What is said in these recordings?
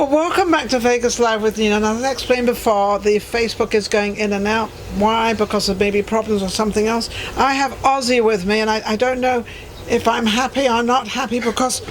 Well, welcome back to Vegas Live with Ninon. As I explained before, the Facebook is going in and out. Why? Because of maybe problems or something else. I have Auzzy with me, and I don't know if I'm happy or not happy because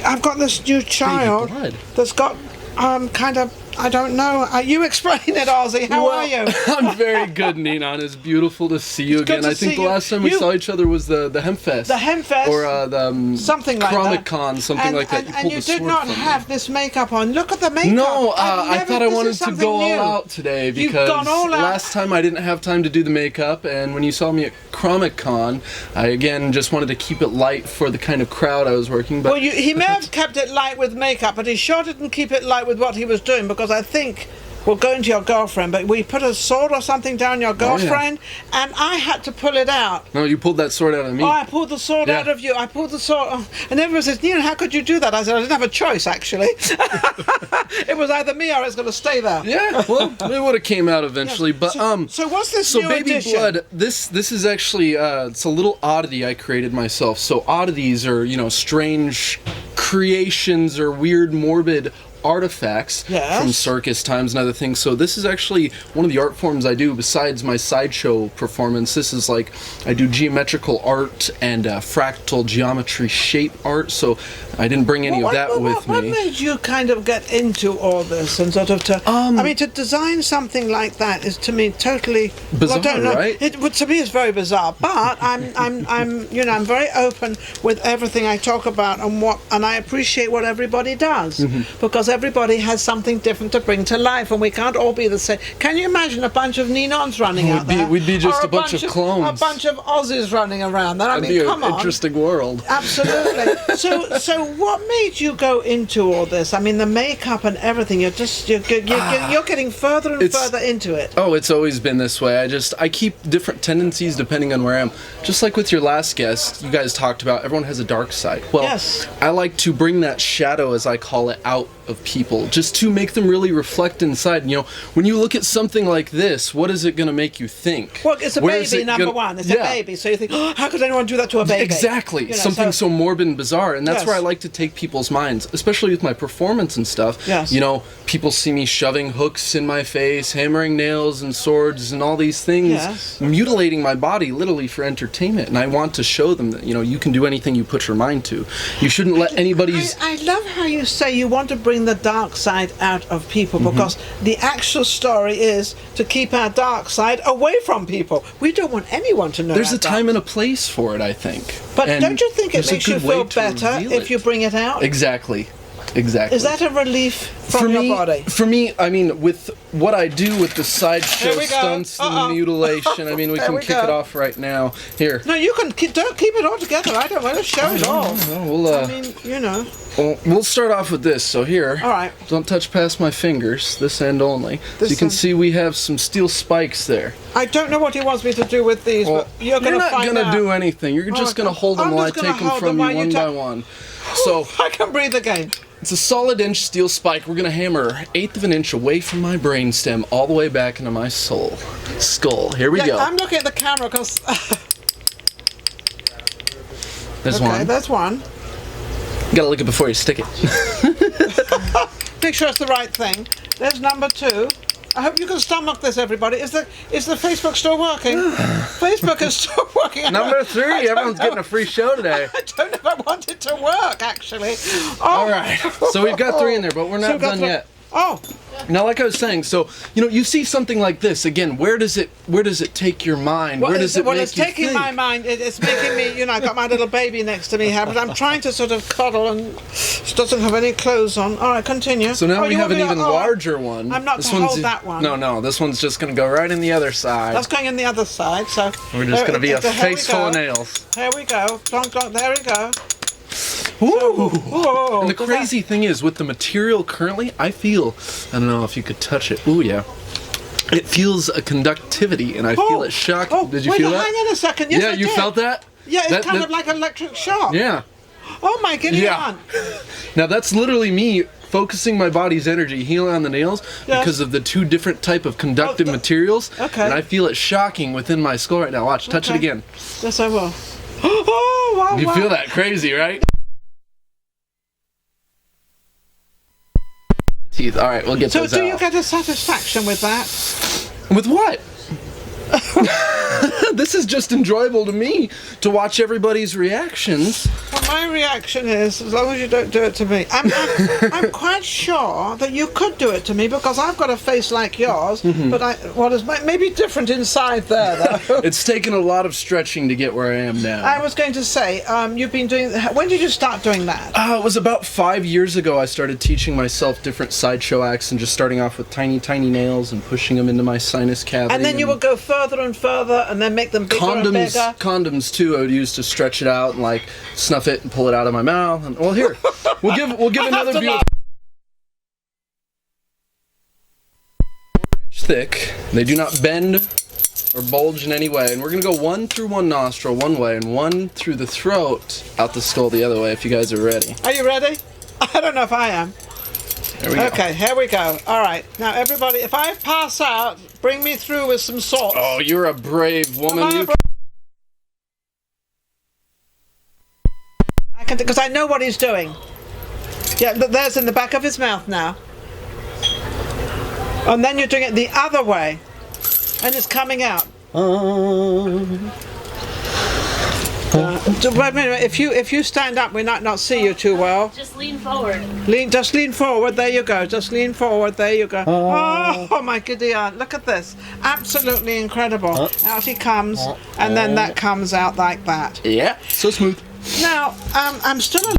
I've got this new child that's got kind of, I don't know. You explain it, Auzzy. How are you? I'm very good, Ninon. It's beautiful to see you again. I think the last time we saw each other was the Hempfest. The Hempfest. Or the something like that. Comic-Con, something like that. And you did not have this makeup on. Look at the makeup. No, I thought I wanted to go all out today because last time I didn't have time to do the makeup, and when you saw me at Comic-Con, I again just wanted to keep it light for the kind of crowd I was working. But well, he may have kept it light with makeup, but he sure didn't keep it light with what he was doing, because I think we're going to your girlfriend, but we put a sword or something down your girlfriend, and I had to pull it out. No, you pulled that sword out of me. Oh, I pulled the sword out of you. I pulled the sword, and everyone says, Ninon, how could you do that? I said, I didn't have a choice, actually. It was either me or it's going to stay there. Yeah, well, it would have came out eventually. But so what's this new Baby edition? Blood, this is actually it's a little oddity I created myself. So oddities are, strange creations or weird, morbid artifacts from circus times and other things. So this is actually one of the art forms I do besides my sideshow performance. This is like, I do geometrical art and fractal geometry shape art, so I didn't bring any of that with me. What made you kind of get into all this and sort of to design something like that is to me totally bizarre, well, I don't know. right? To me it's very bizarre, but I'm very open with everything I talk about and I appreciate what everybody does, because everybody has something different to bring to life, and we can't all be the same. Can you imagine a bunch of Ninons running out there? We'd be just a bunch of clones. A bunch of Aussies running around there. I mean, come on. Interesting world. Absolutely. So what made you go into all this? I mean, the makeup and everything. You're getting further and further into it. Oh, it's always been this way. I keep different tendencies depending on where I am. Just like with your last guest, you guys talked about everyone has a dark side. Well, I like to bring that shadow, as I call it, out of people, just to make them really reflect inside. When you look at something like this, what is it going to make you think? Well, it's a baby, number one. It's a baby, so you think, oh, how could anyone do that to a baby? Exactly. Something so morbid and bizarre, and that's where I like to take people's minds, especially with my performance and stuff. Yes. People see me shoving hooks in my face, hammering nails and swords and all these things, mutilating my body literally for entertainment, and I want to show them that, you can do anything you put your mind to. You shouldn't let anybody's... I love how you say you want to bring the dark side out of people, because the actual story is to keep our dark side away from people. We don't want anyone to know. There's a time and a place for it, I think. But don't you think it makes you feel better if you bring it out? Exactly. Is that a relief from your body? For me, I mean, with what I do with the sideshow stunts and the mutilation, I mean, we can kick it off right now. Here. No, you can don't keep it all together. I don't want to show it all. I mean, Well, we'll start off with this. So here, all right. Don't touch past my fingers, this end only. So you can see we have some steel spikes there. I don't know what he wants me to do with these, but you're going to find out. You're not going to do anything. You're just going to hold them while I take them from you one by one. So I can breathe again. It's a solid inch steel spike. We're going to hammer 1/8 of an inch away from my brainstem all the way back into my skull. Here we go. I'm looking at the camera because... There's one. Okay, that's one. You got to lick it before you stick it. Make sure it's the right thing. There's number 2. I hope you can stomach this, everybody. Is the Facebook still working? Facebook is still working. Number 3. Everyone's getting a free show today. I don't know if I want it to work, actually. All right. So we've got 3 in there, but we're not done yet. Oh. Now, like I was saying, so you see something like this again. Where does it take your mind? Where does it make you think? Well, it's taking my mind. It's making me. I've got my little baby next to me here, but I'm trying to sort of cuddle, and she doesn't have any clothes on. All right, continue. So now we have an even larger one. I'm not going to hold that one. No. This one's just going to go right in the other side. That's going in the other side. So we're just going to be a face full of nails. Here we go. There we go. Ooh. And the crazy thing is, with the material currently, I don't know if you could touch it. Ooh, yeah. It feels a conductivity, and I feel it shock. Did you feel that? Hang on a second. Yes, I you did. Felt that? Yeah, it's kind of like an electric shock. Yeah. Oh my goodness. Yeah. Now that's literally me focusing my body's energy, healing on the nails, because of the 2 different type of conductive materials. Okay. And I feel it shocking within my skull right now. Watch, touch it again. Yes, I will. Oh, wow. You feel that? Crazy, right? Teeth. All right, we'll get those out. So do you get a satisfaction with that? With what? This is just enjoyable to me to watch everybody's reactions. Well, my reaction is, as long as you don't do it to me. I'm quite sure that you could do it to me because I've got a face like yours, but it's maybe different inside there, though. It's taken a lot of stretching to get where I am now. I was going to say, you've been doing. When did you start doing that? It was about 5 years ago. I started teaching myself different sideshow acts and just starting off with tiny, tiny nails and pushing them into my sinus cavity. And then you would go further and further, and then make them bigger and bigger. Condoms too. I would use to stretch it out and like snuff it and pull it out of my mouth. And, well, here we'll give another view. 4-inch thick. They do not bend or bulge in any way. And we're gonna go one through one nostril one way and one through the throat out the skull the other way. If you guys are ready. Are you ready? I don't know if I am. Here we go. Okay, here we go. All right, now everybody, if I pass out, bring me through with some salt. Oh, you're a brave woman. I can, because I know what he's doing. Yeah, there's in the back of his mouth now. And then you're doing it the other way, and it's coming out. Wait a minute. If you stand up, we might not see you too well. Just lean forward. Just lean forward. There you go. Just lean forward. There you go. Oh my giddy aunt! Look at this. Absolutely incredible. Out he comes, and then that comes out like that. Yeah. So smooth. Now, I'm still a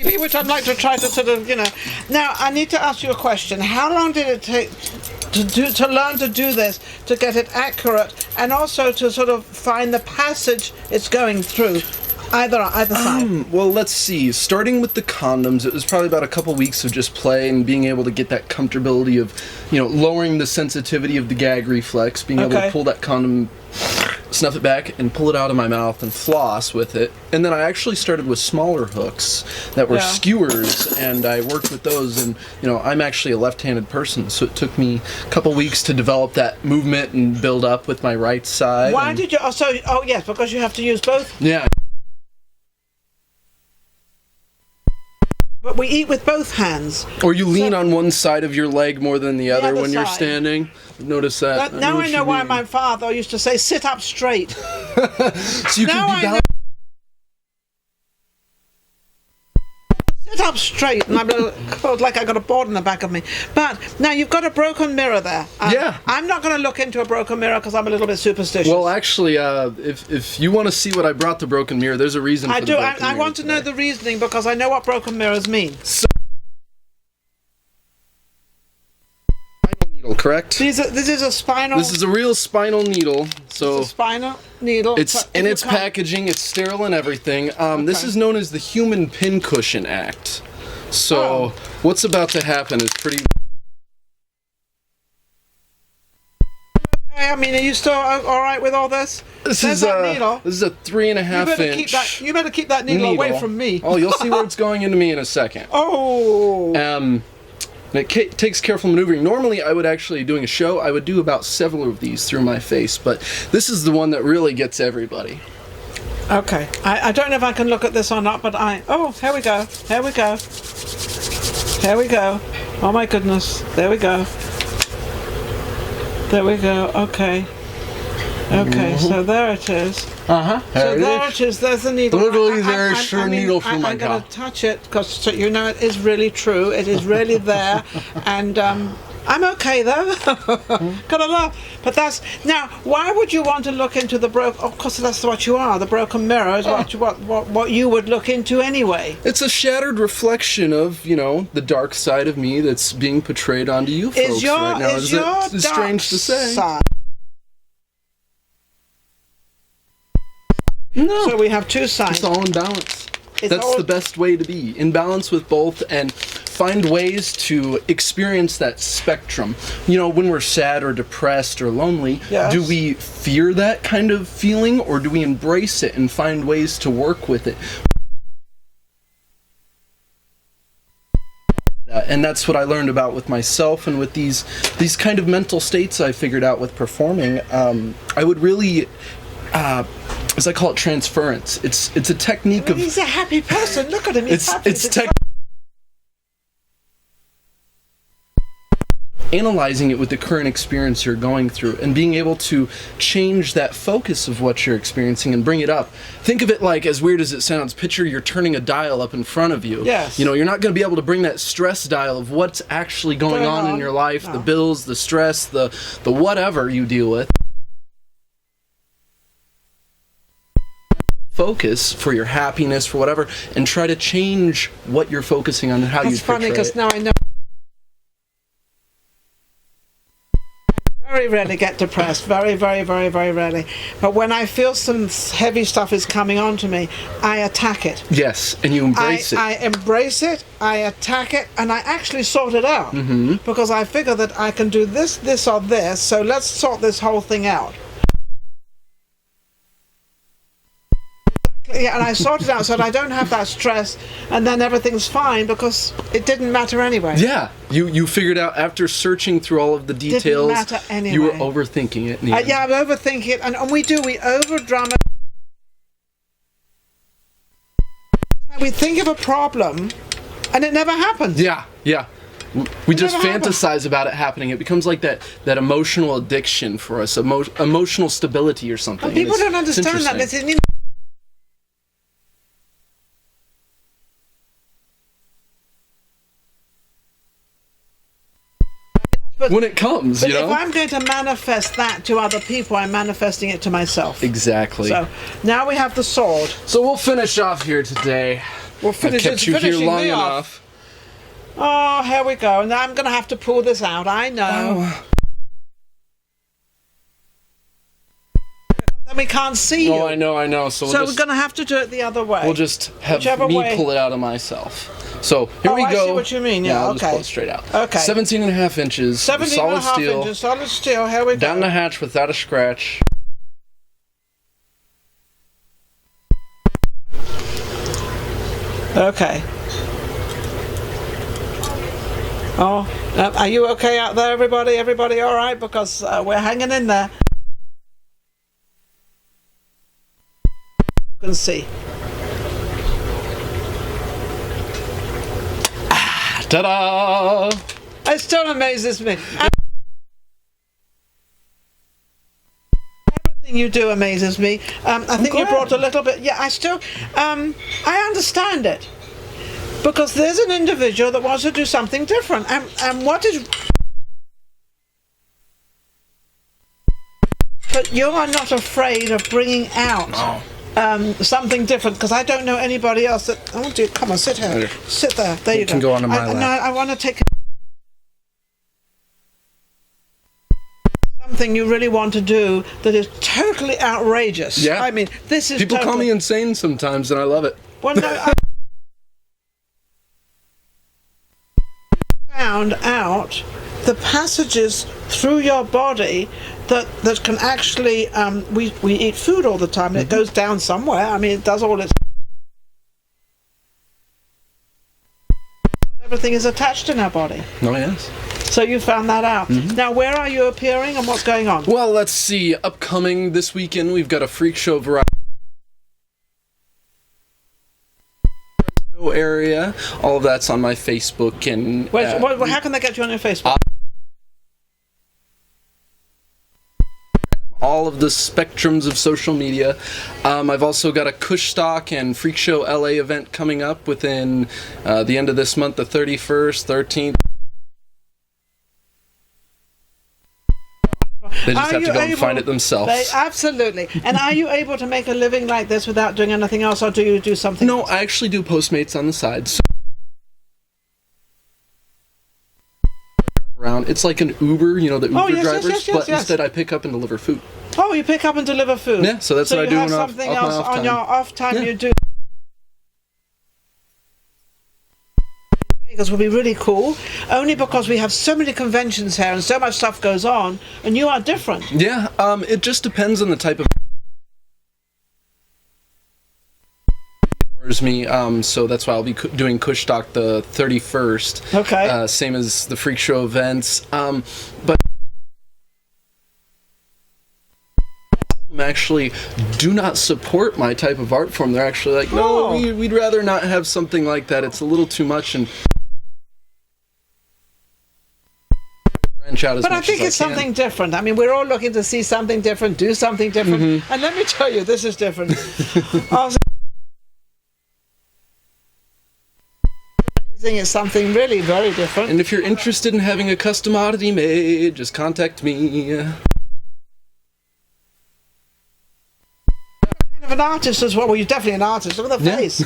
baby, which I'd like to try to sort of, Now, I need to ask you a question. How long did it take to learn to do this, to get it accurate, and also to sort of find the passage it's going through, either side? Well, let's see. Starting with the condoms, it was probably about a couple weeks of just play and being able to get that comfortability of, lowering the sensitivity of the gag reflex, being able to pull that condom, snuff it back, and pull it out of my mouth and floss with it. And then I actually started with smaller hooks that were skewers, and I worked with those. And I'm actually a left-handed person, so it took me a couple weeks to develop that movement and build up with my right side. Why did you? Oh yes, because you have to use both. Yeah. But we eat with both hands. Or you lean on one side of your leg more than the other when you're standing. Notice that. Now I know why my father used to say, "Sit up straight." So you can be balanced. Sit up straight, and felt like I got a board in the back of me. But now you've got a broken mirror there. Yeah. I'm not going to look into a broken mirror because I'm a little bit superstitious. Well, actually, if you want to see what I brought the broken mirror, there's a reason for the broken mirror. I want to know the reasoning because I know what broken mirrors mean. Spinal needle, correct? This is a spinal. This is a real spinal needle. So it's a spinal needle. It's in its packaging. It's sterile and everything. This is known as the human pincushion act. So what's about to happen is pretty. I mean, are you still all right with all this? This is a 3.5 inch. You better keep that needle away from me. Oh, you'll see where it's going into me in a second. Oh. It takes careful maneuvering. Normally, I would actually, doing a show, I would do about several of these through my face, but this is the one that really gets everybody. Okay. I don't know if I can look at this or not, but oh, here we go. Here we go. Here we go. Oh my goodness. There we go. There we go. Okay. Okay, so there it is. So there it is. There's the needle. Literally, there's your needle from my I'm going to touch it because it is really true. It is really there, and I'm okay though. Gotta laugh. But now. Why would you want to look into the broken? Of course, that's what you are. The broken mirror is what you would look into anyway. It's a shattered reflection of the dark side of me that's being portrayed onto you folks right now. It's strange to say. No. So we have two sides. It's all in balance. That's the best way to be. In balance with both and find ways to experience that spectrum. When we're sad or depressed or lonely, do we fear that kind of feeling or do we embrace it and find ways to work with it? And that's what I learned about with myself and with these kind of mental states I figured out with performing. I would really as I call it, transference. It's a technique of... He's a happy person. Look at him. He's happy. Analyzing it with the current experience you're going through and being able to change that focus of what you're experiencing and bring it up. Think of it like, as weird as it sounds, picture you're turning a dial up in front of you. Yes. You know, you're not going to be able to bring that stress dial of what's actually going on in your life, the bills, the stress, the whatever you deal with. Focus for your happiness, for whatever, and try to change what you're focusing on and how you portray it. That's funny, because now I know. Very rarely get depressed, very, very, very, very rarely. But when I feel some heavy stuff is coming onto me, I attack it. Yes, and you embrace it. I embrace it, I attack it, and I actually sort it out. Because I figure that I can do this, this, or this, so let's sort this whole thing out. Yeah, and I sort it out so that I don't have that stress, and then everything's fine because it didn't matter anyway. Yeah, you figured out after searching through all of the details. Didn't matter anyway. You were overthinking it. Yeah, I'm overthinking it, and we over-dramatize. We think of a problem, and it never happens. Yeah. We just fantasize about it happening. It becomes like that emotional addiction for us, emotional stability or something. And people don't understand that. They say, when it comes, but if I'm going to manifest that to other people, I'm manifesting it to myself. Exactly. So now we have the sword. So we'll finish off here today. We'll finish. I kept you here long enough. Oh, here we go. Now I'm going to have to pull this out. I know. Then we can't see you. Oh, I know. So we're going to have to do it the other way. We'll just have me pull it out of myself. So here we go. I see what you mean. Yeah, I'll okay. just pull it straight out. Okay. 17.5 inches. 17.5 inches, solid steel. Here we go. Down the hatch without a scratch. Okay. Oh, are you okay out there, everybody? Everybody all right? Because we're hanging in there. You can see. Ta-da! It still amazes me. Everything you do amazes me. I think you brought a little bit. Yeah, I understand it. Because there's an individual that wants to do something different. And what is... But you are not afraid of bringing out something different, because I don't know anybody else that... Oh dear, come on, sit here. Sit there. There you go. You can go onto my lap. No, I want to take... Something you really want to do that is totally outrageous. Yeah. I mean, this is People call me insane sometimes, and I love it. Well, no, found out the passages through your body that can actually we eat food all the time, and it goes down somewhere. I mean, it does all its... Everything is attached in our body. Oh, yes. So you found that out. Now, where are you appearing and what's going on? Well, let's see. Upcoming this weekend, we've got a freak show variety area. All of that's on my Facebook. And how can they get you on your Facebook? All of the spectrums of social media. I've also got a Kush Stock and Freak Show LA event coming up within the end of this month, the 31st, 13th. They just have to go and find it themselves. Absolutely. And are you able to make a living like this without doing anything else, or do you do something else? I actually do Postmates on the side. So around. It's like an Uber, the Uber drivers, but instead I pick up and deliver food. Oh, you pick up and deliver food? Yeah, so that's what I do. So you have something else on your off time you do. Vegas will be really cool, only because we have so many conventions here and so much stuff goes on, and you are different. Yeah, it just depends on the type of... me, so that's why I'll be doing Kush Stock the 31st. Okay. Same as the Freak Show events. But actually do not support my type of art form. They're actually like, no, we'd rather not have something like that. It's a little too much, and branch out as but I much think as it's I can. something different. I mean, we're all looking to see something different, do something different, and let me tell you, this is different. Is something really very different. And if you're interested in having a custom oddity made, just contact me. Of an artist as well. Well, you're definitely an artist. Look at the face.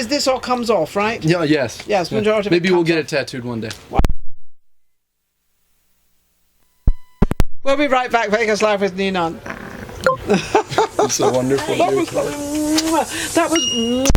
This all comes off, right? Yeah. Yes. Yes. Majority of it Maybe we'll comes get off. it tattooed one day. We'll be right back. Vegas Live with Ninon. It's so wonderful. That was